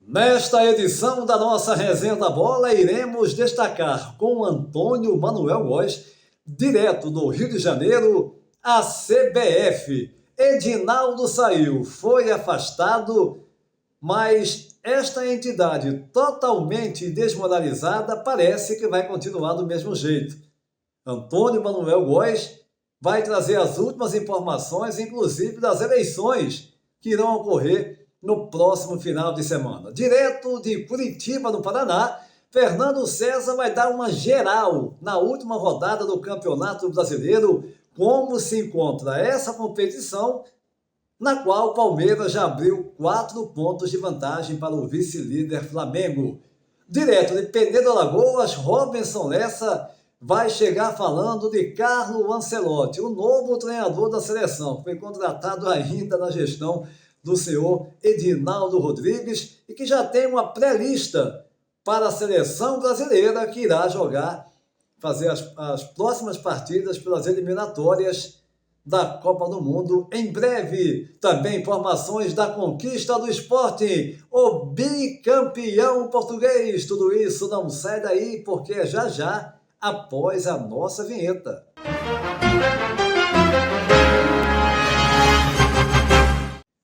Nesta edição da nossa Resenha da Bola, iremos destacar com Antônio Manuel Góes, direto do Rio de Janeiro, a CBF. Edinaldo saiu, foi afastado, mas esta entidade totalmente desmoralizada parece que vai continuar do mesmo jeito. Antônio Manuel Góes vai trazer as últimas informações, inclusive das eleições que irão ocorrer no próximo final de semana. Direto de Curitiba, no Paraná, Fernando César vai dar uma geral na última rodada do Campeonato Brasileiro, como se encontra essa competição, na qual o Palmeiras já abriu 4 pontos de vantagem para o vice-líder Flamengo. Direto de Penedo, Alagoas, Robinson Lessa vai chegar falando de Carlo Ancelotti, o novo treinador da seleção, que foi contratado ainda na gestão do senhor Edinaldo Rodrigues e que já tem uma pré-lista para a seleção brasileira que irá fazer as próximas partidas pelas eliminatórias da Copa do Mundo em breve. Também informações da conquista do Sporting, o bicampeão português. Tudo isso não sai daí porque é já após a nossa vinheta.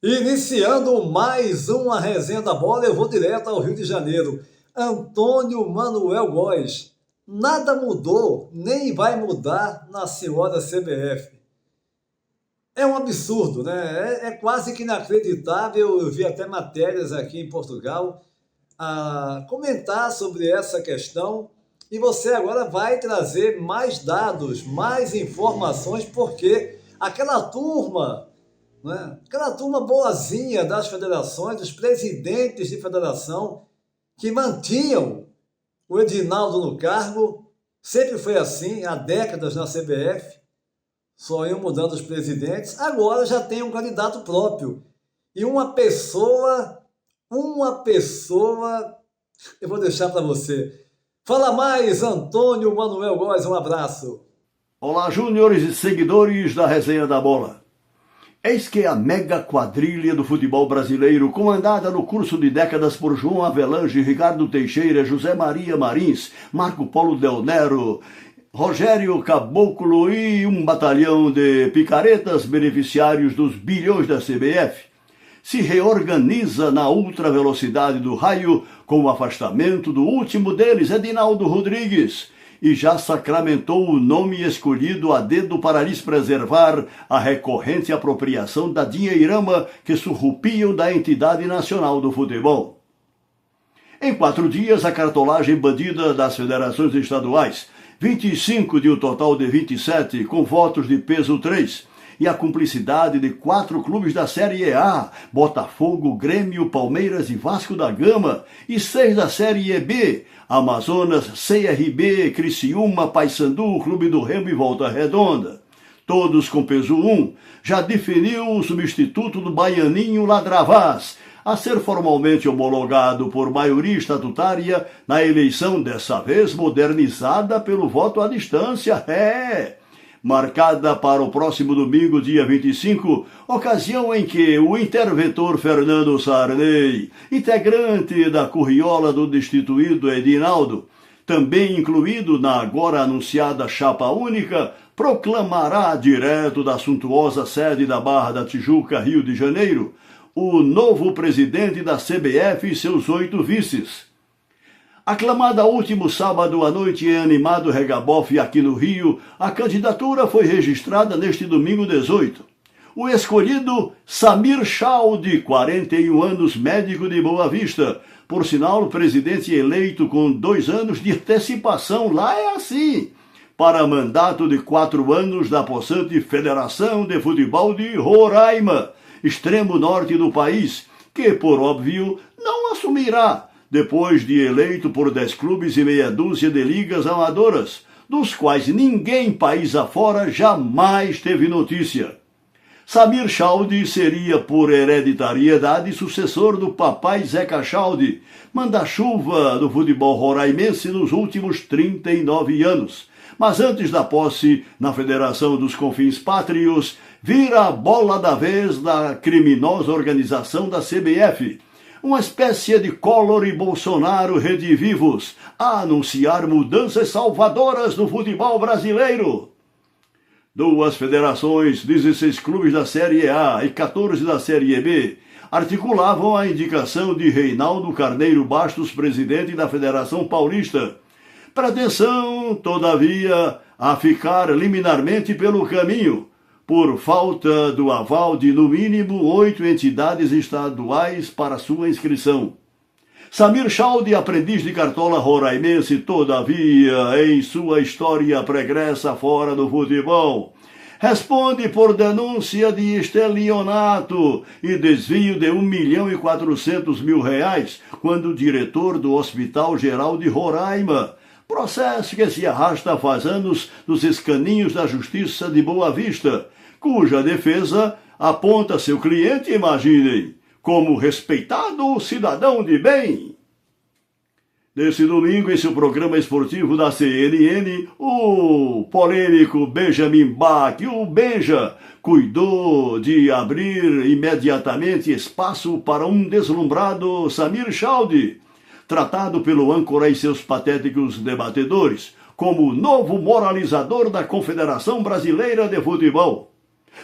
Iniciando mais uma Resenha da Bola, eu vou direto ao Rio de Janeiro. Antônio Manuel Góes. Nada mudou, nem vai mudar na senhora CBF. É um absurdo, né? É quase que inacreditável. Eu vi até matérias aqui em Portugal a comentar sobre essa questão. E você agora vai trazer mais dados, mais informações, porque aquela turma boazinha das federações, dos presidentes de federação, que mantinham o Edinaldo no cargo, sempre foi assim, há décadas na CBF, só iam mudando os presidentes, agora já tem um candidato próprio. E uma pessoa, eu vou deixar para você. Fala mais, Antônio Manuel Góes, um abraço. Olá, júniores e seguidores da Resenha da Bola. Eis que a mega quadrilha do futebol brasileiro, comandada no curso de décadas por João Avelange, Ricardo Teixeira, José Maria Marins, Marco Polo Del Nero, Rogério Caboclo e um batalhão de picaretas beneficiários dos bilhões da CBF, se reorganiza na ultravelocidade do raio com o afastamento do último deles, Edinaldo Rodrigues, e já sacramentou o nome escolhido a dedo para lhes preservar a recorrente apropriação da dinheirama que surrupiam da entidade nacional do futebol. Em 4 dias, a cartolagem bandida das federações estaduais, 25 de um total de 27, com votos de peso 3, e a cumplicidade de 4 clubes da Série A, Botafogo, Grêmio, Palmeiras e Vasco da Gama, e 6 da Série B, Amazonas, CRB, Criciúma, Paysandu, Clube do Remo e Volta Redonda. Todos com peso 1, já definiu o substituto do baianinho Ladravaz, a ser formalmente homologado por maioria estatutária na eleição, dessa vez modernizada pelo voto à distância. Marcada para o próximo domingo, dia 25, ocasião em que o interventor Fernando Sarney, integrante da curriola do destituído Edinaldo, também incluído na agora anunciada chapa única, proclamará, direto da suntuosa sede da Barra da Tijuca, Rio de Janeiro, o novo presidente da CBF e seus 8 vices. Aclamada último sábado à noite em animado regabofe aqui no Rio, a candidatura foi registrada neste domingo 18. O escolhido, Samir Chau, de 41 anos, médico de Boa Vista. Por sinal, presidente eleito com 2 anos de antecipação, lá é assim, para mandato de 4 anos da possante Federação de Futebol de Roraima, extremo norte do país, que, por óbvio, não assumirá, depois de eleito por 10 clubes e meia dúzia de ligas amadoras, dos quais ninguém país afora jamais teve notícia. Samir Chaldi seria, por hereditariedade, sucessor do papai Zeca Chaldi, manda-chuva do futebol roraimense nos últimos 39 anos. Mas antes da posse na Federação dos Confins Pátrios, vira a bola da vez da criminosa organização da CBF, uma espécie de Collor e Bolsonaro redivivos, a anunciar mudanças salvadoras no futebol brasileiro. 2 federações, 16 clubes da Série A e 14 da Série B, articulavam a indicação de Reinaldo Carneiro Bastos, presidente da Federação Paulista. Pretensão, todavia, a ficar liminarmente pelo caminho, por falta do aval de, no mínimo, 8 entidades estaduais para sua inscrição. Samir Chaldi, aprendiz de cartola roraimense, todavia, em sua história pregressa fora do futebol, responde por denúncia de estelionato e desvio de R$1.400.000, quando diretor do Hospital Geral de Roraima, processo que se arrasta faz anos nos escaninhos da Justiça de Boa Vista, cuja defesa aponta seu cliente, imaginem, como respeitado cidadão de bem. Nesse domingo, em seu programa esportivo da CNN, o polêmico Benjamin Bach, o Benja, cuidou de abrir imediatamente espaço para um deslumbrado Samir Chaldi, tratado pelo âncora e seus patéticos debatedores como o novo moralizador da Confederação Brasileira de Futebol.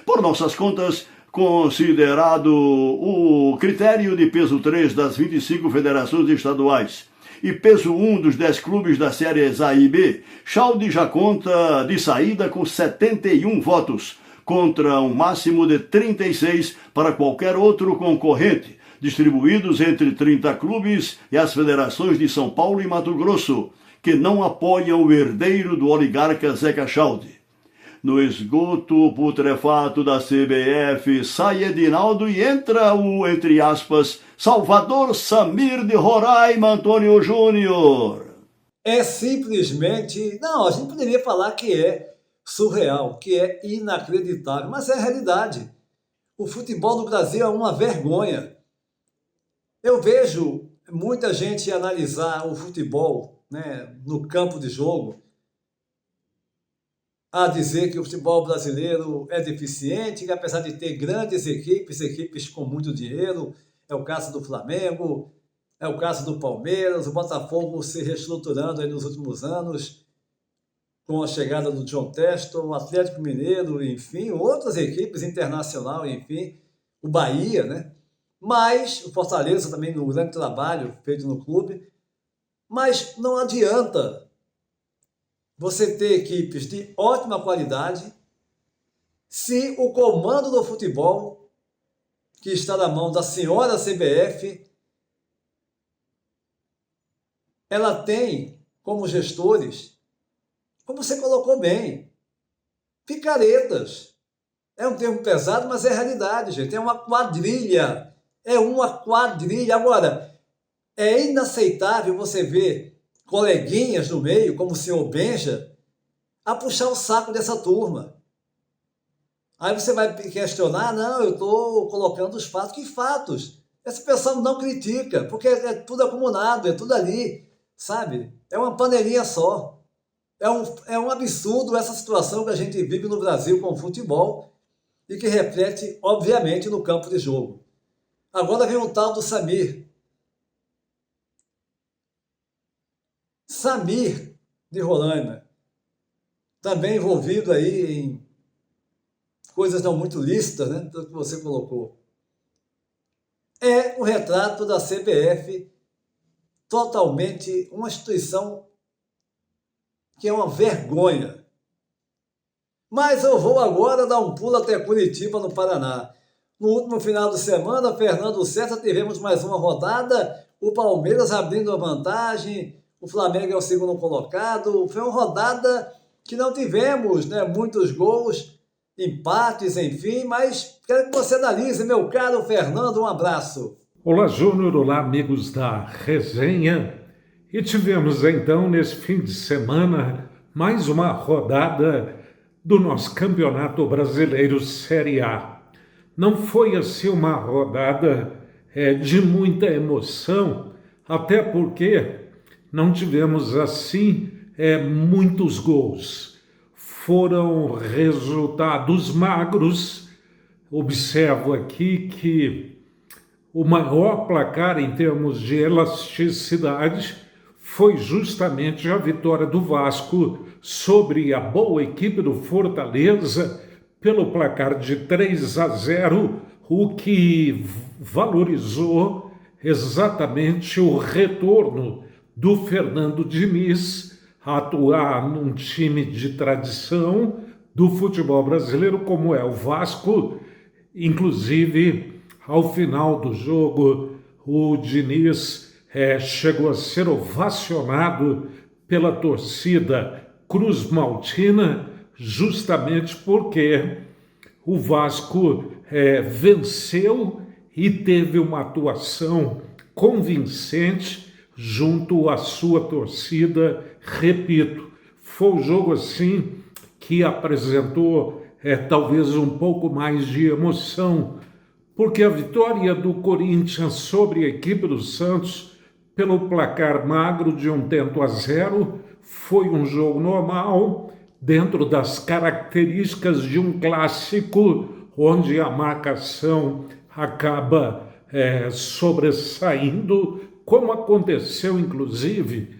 Por nossas contas, considerado o critério de peso 3 das 25 federações estaduais e peso 1 dos 10 clubes das séries A e B, Chaldi já conta de saída com 71 votos, contra um máximo de 36 para qualquer outro concorrente, distribuídos entre 30 clubes e as federações de São Paulo e Mato Grosso, que não apoiam o herdeiro do oligarca Zeca Chaldi. No esgoto putrefato da CBF, sai Edinaldo e entra o, entre aspas, Salvador Samir de Roraima, Antônio Júnior. É simplesmente... Não, a gente poderia falar que é surreal, que é inacreditável, mas é a realidade. O futebol no Brasil é uma vergonha. Eu vejo muita gente analisar o futebol, né, no campo de jogo, a dizer que o futebol brasileiro é deficiente, que apesar de ter grandes equipes com muito dinheiro, é o caso do Flamengo, é o caso do Palmeiras, o Botafogo se reestruturando aí nos últimos anos, com a chegada do John Textor, o Atlético Mineiro, enfim, outras equipes internacionais, enfim, o Bahia, né? Mas o Fortaleza também no grande trabalho feito no clube, mas não adianta você ter equipes de ótima qualidade se o comando do futebol, que está na mão da senhora CBF, ela tem como gestores, como você colocou bem, picaretas. É um termo pesado, mas é realidade, gente. É uma quadrilha. É uma quadrilha. Agora, é inaceitável você ver coleguinhas no meio, como o senhor Benja, a puxar o saco dessa turma. Aí você vai questionar, não, eu estou colocando os fatos. Que fatos? Essa pessoa não critica, porque é tudo acumulado, é tudo ali, sabe? É uma panelinha só. É um absurdo essa situação que a gente vive no Brasil com o futebol e que reflete, obviamente, no campo de jogo. Agora vem o tal do Samir. Samir de Roraima, também envolvido aí em coisas não muito lícitas, né, do que você colocou. É o retrato da CBF, totalmente uma instituição que é uma vergonha. Mas eu vou agora dar um pulo até Curitiba, no Paraná. No último final de semana, Fernando César, tivemos mais uma rodada, o Palmeiras abrindo a vantagem, o Flamengo é o segundo colocado. Foi uma rodada que não tivemos, né, muitos gols, empates, enfim, mas quero que você analise, meu caro Fernando, um abraço. Olá, Júnior, olá, amigos da resenha. E tivemos então, nesse fim de semana, mais uma rodada do nosso Campeonato Brasileiro Série A. Não foi assim uma rodada de muita emoção, até porque não tivemos assim muitos gols. Foram resultados magros. Observo aqui que o maior placar em termos de elasticidade foi justamente a vitória do Vasco sobre a boa equipe do Fortaleza pelo placar de 3-0, o que valorizou exatamente o retorno do Fernando Diniz a atuar num time de tradição do futebol brasileiro como é o Vasco. Inclusive, ao final do jogo, o Diniz chegou a ser ovacionado pela torcida Cruz Maltina, justamente porque o Vasco venceu e teve uma atuação convincente junto à sua torcida. Repito, foi um jogo assim que apresentou talvez um pouco mais de emoção, porque a vitória do Corinthians sobre a equipe do Santos pelo placar magro de 1-0 foi um jogo normal, dentro das características de um clássico, onde a marcação acaba sobressaindo, como aconteceu inclusive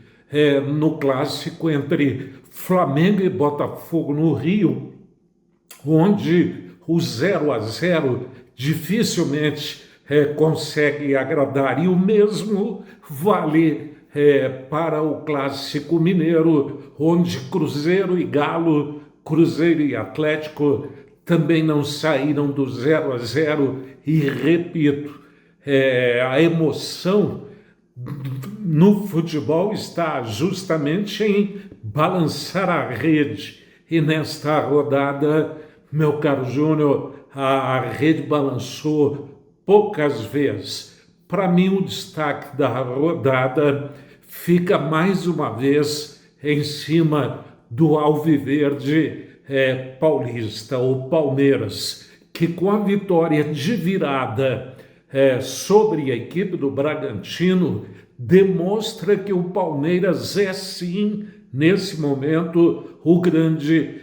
no clássico entre Flamengo e Botafogo no Rio, onde o 0-0 dificilmente consegue agradar, e o mesmo vale para o clássico mineiro, onde Cruzeiro e Galo, Cruzeiro e Atlético também não saíram do 0-0, e repito, a emoção no futebol está justamente em balançar a rede, e nesta rodada, meu caro Júnior, a rede balançou poucas vezes. Para mim, o destaque da rodada fica mais uma vez em cima do Alviverde paulista, o Palmeiras, que com a vitória de virada sobre a equipe do Bragantino, demonstra que o Palmeiras é sim, nesse momento, o grande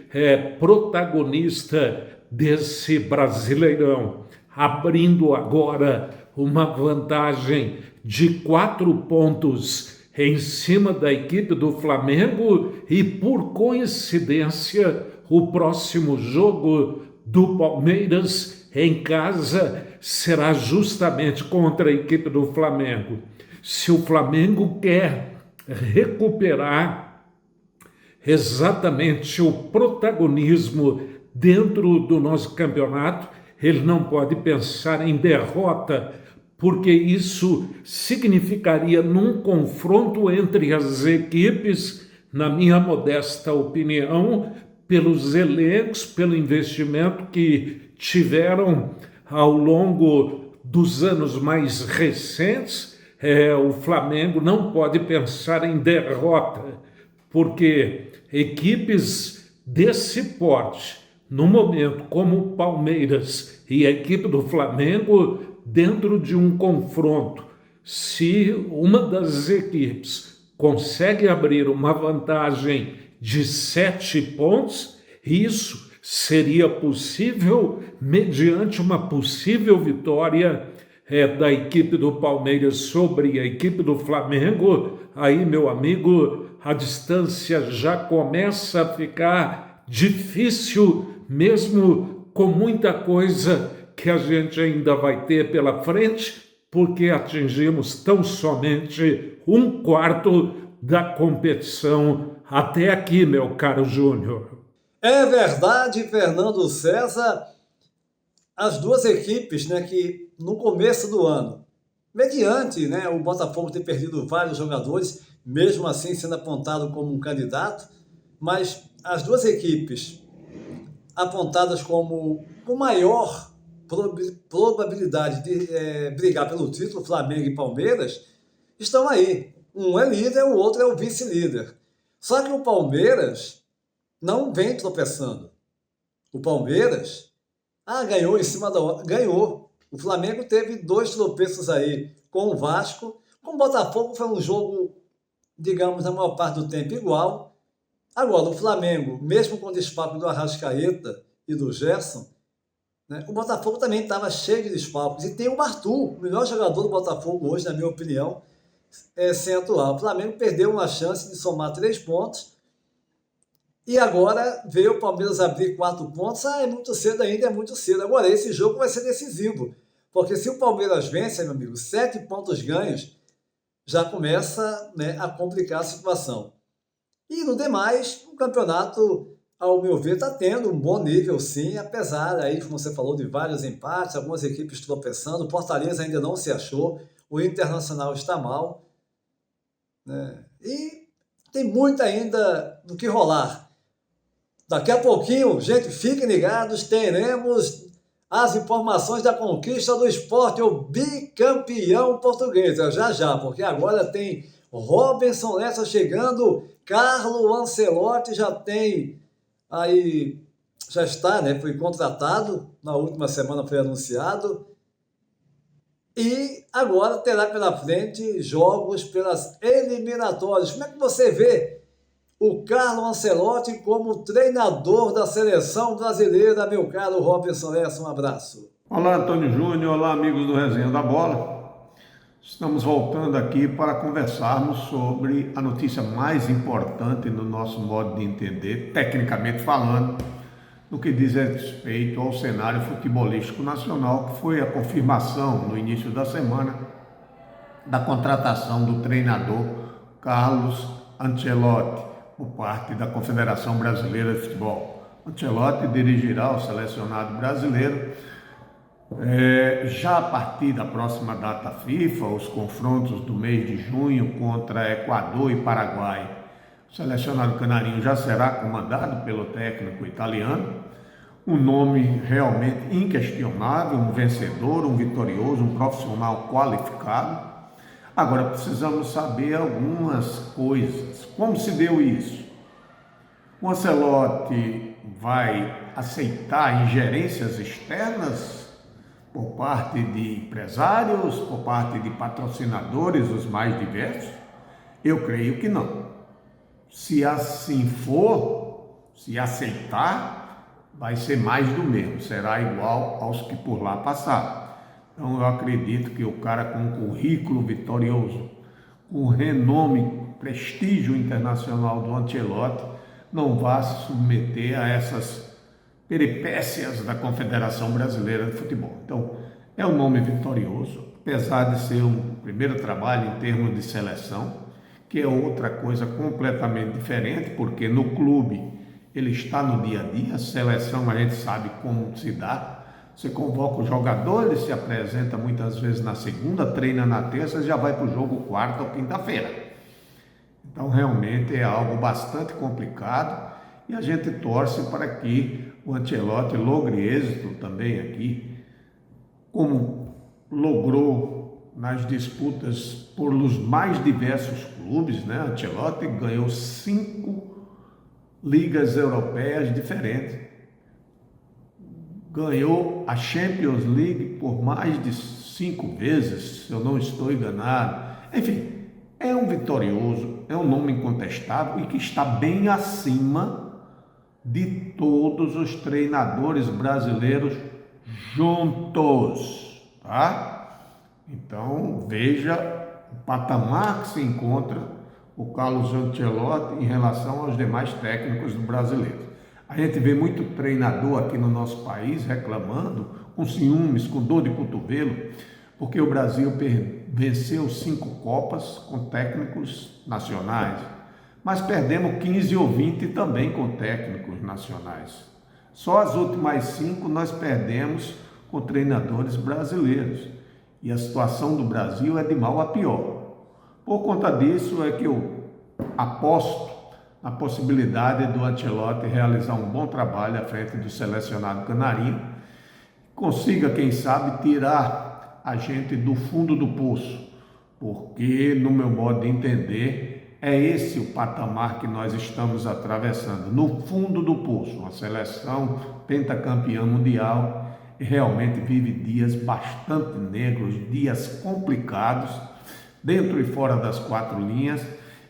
protagonista desse Brasileirão, abrindo agora uma vantagem de 4 pontos em cima da equipe do Flamengo, e por coincidência o próximo jogo do Palmeiras em casa será justamente contra a equipe do Flamengo. Se o Flamengo quer recuperar exatamente o protagonismo dentro do nosso campeonato, ele não pode pensar em derrota, porque isso significaria, num confronto entre as equipes, na minha modesta opinião, pelos elencos, pelo investimento que tiveram ao longo dos anos mais recentes, o Flamengo não pode pensar em derrota, porque equipes desse porte, no momento como o Palmeiras e a equipe do Flamengo, dentro de um confronto, se uma das equipes consegue abrir uma vantagem de 7 pontos, isso seria possível mediante uma possível vitória da equipe do Palmeiras sobre a equipe do Flamengo. Aí, meu amigo, a distância já começa a ficar difícil, mesmo com muita coisa que a gente ainda vai ter pela frente, porque atingimos tão somente 1/4 da competição até aqui, meu caro Júnior. É verdade, Fernando César. As duas equipes, que no começo do ano, mediante o Botafogo ter perdido vários jogadores, mesmo assim sendo apontado como um candidato, mas as duas equipes apontadas como com maior probabilidade de brigar pelo título, Flamengo e Palmeiras, estão aí. Um é líder, o outro é o vice-líder. Só que o Palmeiras não vem tropeçando. O Palmeiras ganhou em cima da hora. Ganhou. O Flamengo teve 2 tropeços aí com o Vasco. Com o Botafogo foi um jogo, digamos, na maior parte do tempo igual. Agora, o Flamengo, mesmo com o desfalque do Arrascaeta e do Gerson, né? O Botafogo também estava cheio de desfalques. E tem o Arthur, o melhor jogador do Botafogo hoje, na minha opinião, sem atuar. O Flamengo perdeu uma chance de somar 3 pontos. E agora veio o Palmeiras abrir 4 pontos. É muito cedo ainda, é muito cedo. Agora, esse jogo vai ser decisivo. Porque se o Palmeiras vence, meu amigo, 7 pontos ganhos, já começa, né, a complicar a situação. E no demais, o campeonato, ao meu ver, está tendo um bom nível, sim, apesar aí, como você falou, de vários empates, algumas equipes tropeçando. O Fortaleza ainda não se achou, o Internacional está mal, né? E tem muito ainda do que rolar. Daqui a pouquinho, gente, fiquem ligados, teremos as informações da conquista do Sport, o bicampeão português. Já, porque agora tem Robinson Lessa chegando, Carlo Ancelotti já tem aí, já está, né? Foi contratado, na última semana foi anunciado. E agora terá pela frente jogos pelas eliminatórias. Como é que você vê o Carlo Ancelotti como treinador da seleção brasileira, meu caro Robinson Lessa? Um abraço. Olá, Antônio Júnior, olá, amigos do Resenha da Bola. Estamos voltando aqui para conversarmos sobre a notícia mais importante no nosso modo de entender, tecnicamente falando, no que diz respeito ao cenário futebolístico nacional, que foi a confirmação no início da semana da contratação do treinador Carlos Ancelotti por parte da Confederação Brasileira de Futebol. Ancelotti dirigirá o selecionado brasileiro já a partir da próxima data FIFA, os confrontos do mês de junho contra Equador e Paraguai. O selecionado canarinho já será comandado pelo técnico italiano, um nome realmente inquestionável, um vencedor, um vitorioso, um profissional qualificado. Agora precisamos saber algumas coisas. Como se deu isso? O Ancelotti vai aceitar ingerências externas por parte de empresários, por parte de patrocinadores, os mais diversos? Eu creio que não. Se assim for, se aceitar, vai ser mais do mesmo, será igual aos que por lá passaram. Então eu acredito que o cara com um currículo vitorioso, com renome, prestígio internacional do Ancelotti, não vai se submeter a essas peripécias da Confederação Brasileira de Futebol. Então, é um nome vitorioso, apesar de ser um primeiro trabalho em termos de seleção, que é outra coisa completamente diferente, porque no clube ele está no dia a dia, a seleção a gente sabe como se dá. Você convoca o jogador, ele se apresenta muitas vezes na segunda, treina na terça e já vai para o jogo quarta ou quinta-feira. Então, realmente é algo bastante complicado e a gente torce para que o Ancelotti logre êxito também aqui, como logrou nas disputas por os mais diversos clubes, né? Ancelotti ganhou 5 ligas europeias diferentes, ganhou a Champions League por mais de 5 vezes, se eu não estou enganado. Enfim, é um vitorioso, é um nome incontestável e que está bem acima de todos os treinadores brasileiros juntos, tá? Então, veja o patamar que se encontra o Carlos Ancelotti em relação aos demais técnicos brasileiros. A gente vê muito treinador aqui no nosso país reclamando, com ciúmes, com dor de cotovelo, porque o Brasil venceu 5 Copas com técnicos nacionais, mas perdemos 15 ou 20 também com técnicos nacionais. Só as últimas 5 nós perdemos com treinadores brasileiros. E a situação do Brasil é de mal a pior. Por conta disso é que eu aposto na possibilidade do Ancelotti realizar um bom trabalho à frente do selecionado canarinho, consiga, quem sabe, tirar a gente do fundo do poço, porque, no meu modo de entender, é esse o patamar que nós estamos atravessando, no fundo do poço. Uma seleção pentacampeã mundial realmente vive dias bastante negros, dias complicados, dentro e fora das 4 linhas,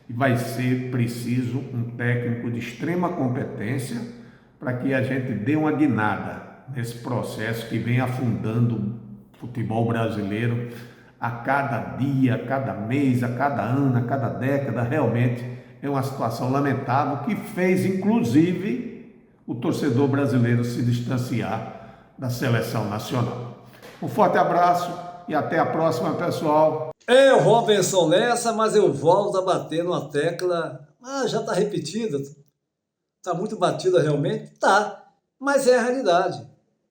e vai ser preciso um técnico de extrema competência para que a gente dê uma guinada. nesse processo que vem afundando o futebol brasileiro a cada dia, a cada mês, a cada ano, a cada década. Realmente é uma situação lamentável que fez, inclusive, o torcedor brasileiro se distanciar da seleção nacional. Um forte abraço e até a próxima, pessoal. Eu vou pensar nessa, mas eu volto a bater numa tecla. Já está repetida. Está muito batida realmente? Tá, mas é a realidade.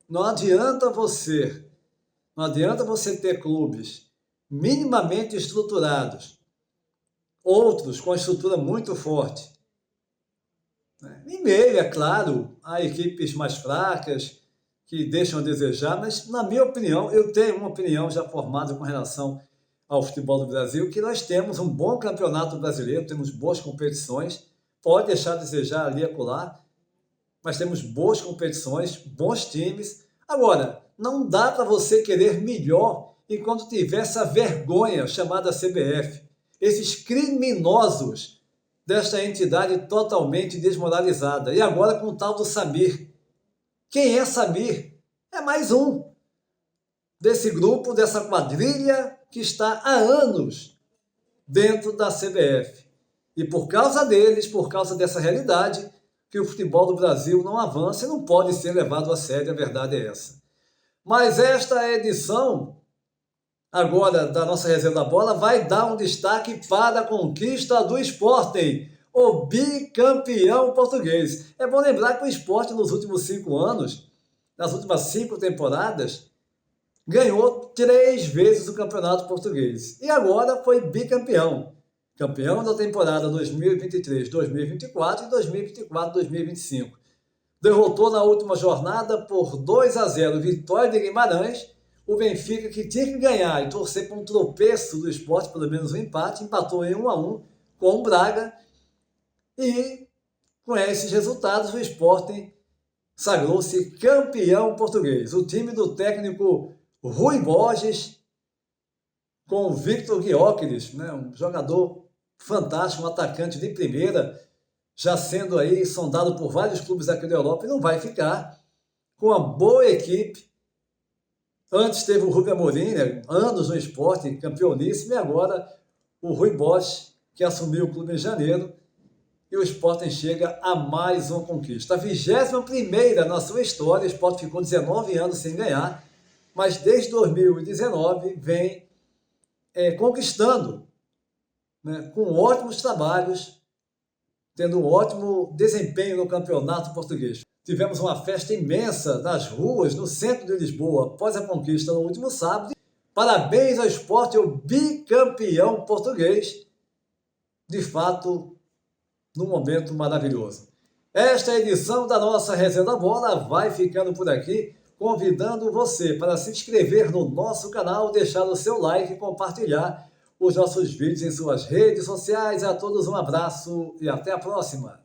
Não adianta você ter clubes minimamente estruturados, outros com a estrutura muito forte. Em meio, é claro, há equipes mais fracas que deixam a desejar, mas, na minha opinião, eu tenho uma opinião já formada com relação ao futebol do Brasil, que nós temos um bom campeonato brasileiro, temos boas competições, pode deixar a desejar ali e acolá, mas temos boas competições, bons times. Agora, não dá para você querer melhor enquanto tiver essa vergonha chamada CBF. Esses criminosos desta entidade totalmente desmoralizada. E agora com o tal do Samir. Quem é Samir? É mais um desse grupo, dessa quadrilha que está há anos dentro da CBF. E por causa deles, por causa dessa realidade, que o futebol do Brasil não avança e não pode ser levado a sério, a verdade é essa. Mas esta edição, agora, da nossa Resenha da Bola, vai dar um destaque para a conquista do Sporting, o bicampeão português. É bom lembrar que o Sporting, nos últimos 5 anos, nas últimas 5 temporadas, ganhou 3 vezes o Campeonato Português. E agora foi bicampeão. Campeão da temporada 2023-2024 e 2024-2025. Derrotou na última jornada por 2-0 Vitória de Guimarães, o Benfica, que tinha que ganhar e torcer para um tropeço do Sport, pelo menos um empate, empatou em 1-1 com o Braga, e com esses resultados o Sporting sagrou-se campeão português. O time do técnico Rui Borges, com o Victor Gyökeres, um jogador fantástico, um atacante de primeira, já sendo aí sondado por vários clubes aqui da Europa, e não vai ficar, com uma boa equipe. Antes teve o Rubem Amorim, anos no Sport, campeoníssimo, e agora o Rui Borges, que assumiu o clube em janeiro, e o Sporting chega a mais uma conquista. A 21ª na sua história. O Sporting ficou 19 anos sem ganhar, mas desde 2019 vem conquistando, com ótimos trabalhos, tendo um ótimo desempenho no campeonato português. Tivemos uma festa imensa nas ruas, no centro de Lisboa, após a conquista no último sábado. Parabéns ao Sporting, o bicampeão português. De fato, num momento maravilhoso. Esta edição da nossa Resenha da Bola vai ficando por aqui, convidando você para se inscrever no nosso canal, deixar o seu like e compartilhar os nossos vídeos em suas redes sociais. A todos um abraço e até a próxima!